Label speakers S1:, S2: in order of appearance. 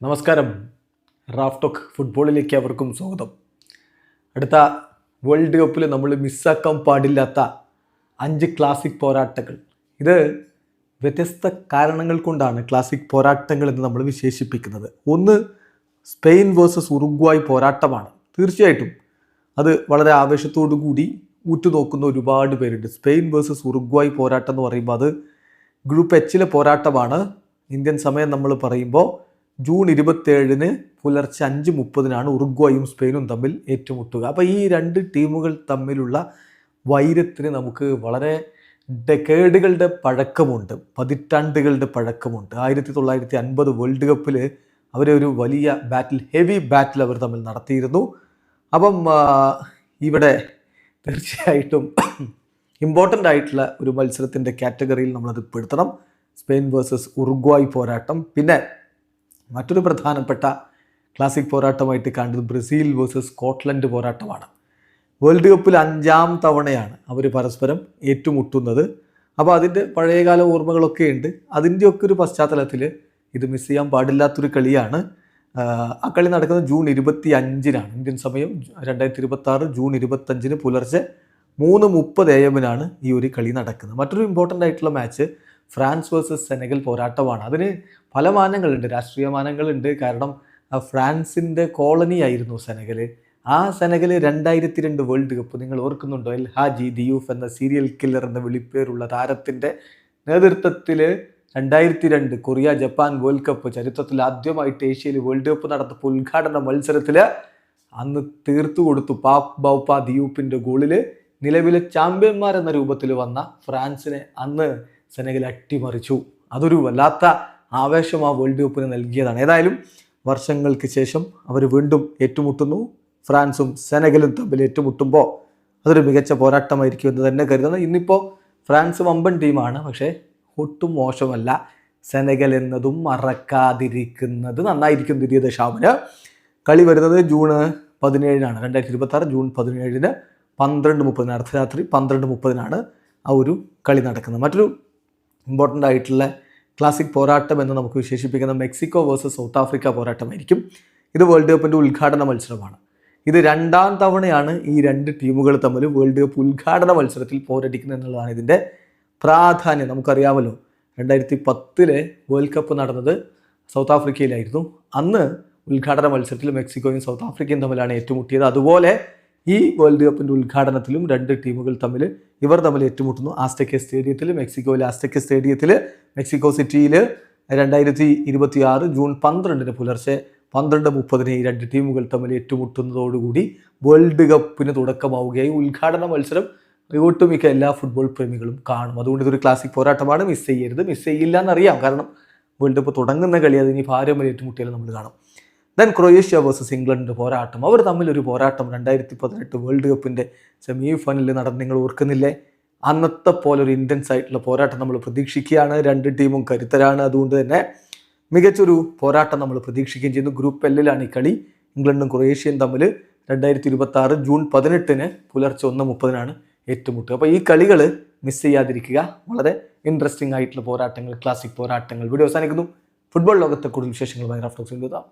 S1: നമസ്കാരം. Raf talk ഫുട്ബോളിലേക്ക് അവർക്കും സ്വാഗതം. അടുത്ത വേൾഡ് കപ്പിൽ നമ്മൾ മിസ്സാക്കാൻ പാടില്ലാത്ത 5 ക്ലാസിക് പോരാട്ടങ്ങൾ. ഇത് വ്യത്യസ്ത കാരണങ്ങൾ കൊണ്ടാണ് ക്ലാസിക് പോരാട്ടങ്ങൾ എന്ന് നമ്മൾ വിശേഷിപ്പിക്കുന്നത്. ഒന്ന്, സ്പെയിൻ വേഴ്സസ് ഉറുഗ്വായ് പോരാട്ടമാണ്. തീർച്ചയായിട്ടും അത് വളരെ ആവേശത്തോടു കൂടി ഉറ്റുനോക്കുന്ന ഒരുപാട് പേരുണ്ട്. സ്പെയിൻ വേഴ്സസ് ഉറുഗ്വായ് പോരാട്ടം എന്ന് പറയുമ്പോൾ അത് ഗ്രൂപ്പ് എച്ചിലെ പോരാട്ടമാണ്. ഇന്ത്യൻ സമയം നമ്മൾ പറയുമ്പോൾ ജൂൺ 27 പുലർച്ചെ 5:30 ഉറുഗ്വായും സ്പെയിനും തമ്മിൽ ഏറ്റുമുട്ടുക. അപ്പോൾ ഈ രണ്ട് ടീമുകൾ തമ്മിലുള്ള വൈരത്തിന് നമുക്ക് വളരെ ഡെക്കേഡുകളുടെ പഴക്കമുണ്ട്, പതിറ്റാണ്ടുകളുടെ പഴക്കമുണ്ട്. 1950 വേൾഡ് കപ്പിൽ അവരെ ഒരു വലിയ ബാറ്റിൽ, ഹെവി ബാറ്റിൽ അവർ തമ്മിൽ നടത്തിയിരുന്നു. അപ്പം ഇവിടെ തീർച്ചയായിട്ടും ഇമ്പോർട്ടൻ്റ് ആയിട്ടുള്ള ഒരു മത്സരത്തിൻ്റെ കാറ്റഗറിയിൽ നമ്മളത് പെടുത്തണം. സ്പെയിൻ വേഴ്സസ് ഉറുഗ്വായ് പോരാട്ടം. പിന്നെ മറ്റൊരു പ്രധാനപ്പെട്ട ക്ലാസിക് പോരാട്ടമായിട്ട് കാണുന്നത് ബ്രസീൽ വേഴ്സസ് സ്കോട്ട്ലൻഡ് പോരാട്ടമാണ്. വേൾഡ് കപ്പിൽ 5ാം തവണയാണ് അവർ പരസ്പരം ഏറ്റുമുട്ടുന്നത്. അപ്പോൾ അതിൻ്റെ പഴയകാല ഓർമ്മകളൊക്കെ ഉണ്ട്. അതിൻ്റെയൊക്കെ ഒരു പശ്ചാത്തലത്തിൽ ഇത് മിസ് ചെയ്യാൻ പാടില്ലാത്തൊരു കളിയാണ്. ആ കളി നടക്കുന്നത് ജൂൺ 25 ഇന്ത്യൻ സമയം 2026 ജൂൺ 25 പുലർച്ചെ 3:30 AM ഈ ഒരു കളി നടക്കുന്നത്. മറ്റൊരു ഇമ്പോർട്ടൻ്റ് ആയിട്ടുള്ള മാച്ച് ഫ്രാൻസ് വേഴ്സസ് സെനഗൽ പോരാട്ടമാണ്. അതിന് പല മാനങ്ങളുണ്ട്, രാഷ്ട്രീയ മാനങ്ങളുണ്ട്. കാരണം ഫ്രാൻസിൻ്റെ കോളനി ആയിരുന്നു സെനഗൽ. ആ സെനഗൽ 2002 വേൾഡ് കപ്പ് നിങ്ങൾ ഓർക്കുന്നുണ്ടോ? എൽ ഹാജി ദിയൂഫ് എന്ന സീരിയൽ കില്ലർ എന്ന വിളിപ്പേരുള്ള താരത്തിൻ്റെ നേതൃത്വത്തിൽ 2002 കൊറിയ ജപ്പാൻ വേൾഡ് കപ്പ് ചരിത്രത്തിൽ ആദ്യമായിട്ട് ഏഷ്യയിൽ വേൾഡ് കപ്പ് നടത്തപ്പോൾ ഉദ്ഘാടന മത്സരത്തിൽ അന്ന് തീർത്തു കൊടുത്തു. പാപ് ബൗപ്പ ദിയൂപ്പിൻ്റെ ഗോളിൽ നിലവിലെ ചാമ്പ്യന്മാർ എന്ന രൂപത്തിൽ വന്ന ഫ്രാൻസിനെ അന്ന് സെനഗൽ അട്ടിമറിച്ചു. അതൊരു വല്ലാത്ത ആവേശം ആ വേൾഡ് കപ്പിന് നൽകിയതാണ്. ഏതായാലും വർഷങ്ങൾക്ക് ശേഷം അവർ വീണ്ടും ഏറ്റുമുട്ടുന്നു. ഫ്രാൻസും സെനഗലും തമ്മിൽ ഏറ്റുമുട്ടുമ്പോൾ അതൊരു മികച്ച പോരാട്ടമായിരിക്കും എന്ന് തന്നെ കരുതുന്നത്. ഇന്നിപ്പോൾ ഫ്രാൻസ് വമ്പൻ ടീമാണ്, പക്ഷേ ഒട്ടും മോശമല്ല. സെനഗൽ എന്നതും മറക്കാതിരിക്കുന്നത് നന്നായിരിക്കും. ദ്വിതീയ ദശാബ്ദ കളി വരുന്നത് ജൂൺ 17 2026 ജൂൺ 17 12:30 അർദ്ധരാത്രി 12:30 ആ ഒരു കളി നടക്കുന്നത്. മറ്റൊരു ഇമ്പോർട്ടൻ്റ് ആയിട്ടുള്ള ക്ലാസിക് പോരാട്ടം എന്ന് നമുക്ക് വിശേഷിപ്പിക്കുന്ന മെക്സിക്കോ വേഴ്സസ് സൗത്ത് ആഫ്രിക്ക പോരാട്ടമായിരിക്കും. ഇത് വേൾഡ് കപ്പിൻ്റെ ഉദ്ഘാടന മത്സരമാണ്. ഇത് 2ാം തവണയാണ് ഈ രണ്ട് ടീമുകൾ തമ്മിൽ വേൾഡ് കപ്പ് ഉദ്ഘാടന മത്സരത്തിൽ പോരടിക്കുന്നത് എന്നുള്ളതാണ് ഇതിൻ്റെ പ്രാധാന്യം. നമുക്കറിയാമല്ലോ, 2010 വേൾഡ് കപ്പ് നടന്നത് സൗത്ത് ആഫ്രിക്കയിലായിരുന്നു. അന്ന് ഉദ്ഘാടന മത്സരത്തിൽ മെക്സിക്കോയും സൗത്ത് ആഫ്രിക്കയും തമ്മിലാണ് ഏറ്റുമുട്ടിയത്. അതുപോലെ ഈ വേൾഡ് കപ്പിൻ്റെ ഉദ്ഘാടനത്തിലും രണ്ട് ടീമുകൾ ഇവർ തമ്മിൽ ഏറ്റുമുട്ടുന്നു. ആസ്റ്റക്കെ സ്റ്റേഡിയത്തിൽ, മെക്സിക്കോയിലെ ആസ്റ്റക്കെ സ്റ്റേഡിയത്തിൽ, മെക്സിക്കോ സിറ്റിയിൽ 2026 ജൂൺ 12 പുലർച്ചെ 12:30 ഈ രണ്ട് ടീമുകൾ തമ്മിൽ ഏറ്റുമുട്ടുന്നതോടുകൂടി വേൾഡ് കപ്പിന് തുടക്കമാവുകയായി. ഉദ്ഘാടന മത്സരം ഒട്ടുമിക്ക എല്ലാ ഫുട്ബോൾ പ്രേമികളും കാണും. അതുകൊണ്ട് ഇതൊരു ക്ലാസിക് പോരാട്ടമാണ്. മിസ് ചെയ്യരുത്. മിസ് ചെയ്യില്ല എന്നറിയാം, കാരണം വേൾഡ് കപ്പ് തുടങ്ങുന്ന കളി അതിന് ഭാരം ഏറ്റുമുട്ടിയാലും നമ്മൾ കാണും. ദെൻ ക്രൊയേഷ്യ വേഴ്സസ് ഇംഗ്ലണ്ട് പോരാട്ടം. അവർ തമ്മിലൊരു പോരാട്ടം 2018 വേൾഡ് കപ്പിൻ്റെ സെമി ഫൈനലിൽ നടന്ന് നിങ്ങൾ ഓർക്കുന്നില്ലേ? അന്നത്തെ പോലെ ഒരു ഇൻറ്റൻസ് ആയിട്ടുള്ള പോരാട്ടം നമ്മൾ പ്രതീക്ഷിക്കുകയാണ്. രണ്ട് ടീമും കരുത്തരാണ്. അതുകൊണ്ട് തന്നെ മികച്ചൊരു പോരാട്ടം നമ്മൾ പ്രതീക്ഷിക്കുകയും ചെയ്യുന്നു. ഗ്രൂപ്പ് എല്ലിലാണ് ഈ കളി. ഇംഗ്ലണ്ടും ക്രൊയേഷ്യയും തമ്മിൽ 2026 ജൂൺ 18 പുലർച്ചെ 1:30 ഏറ്റുമുട്ടുക. അപ്പോൾ ഈ കളികൾ മിസ് ചെയ്യാതിരിക്കുക. വളരെ ഇൻട്രസ്റ്റിംഗ് ആയിട്ടുള്ള പോരാട്ടങ്ങൾ, ക്ലാസിക് പോരാട്ടങ്ങൾ. വീഡിയോ അവസാനിക്കുന്നു. ഫുട്ബോൾ ലോകത്തെ കൂടുതൽ വിശേഷങ്ങളുമായി റാഫ് ടോക്സിൽ എത്താം.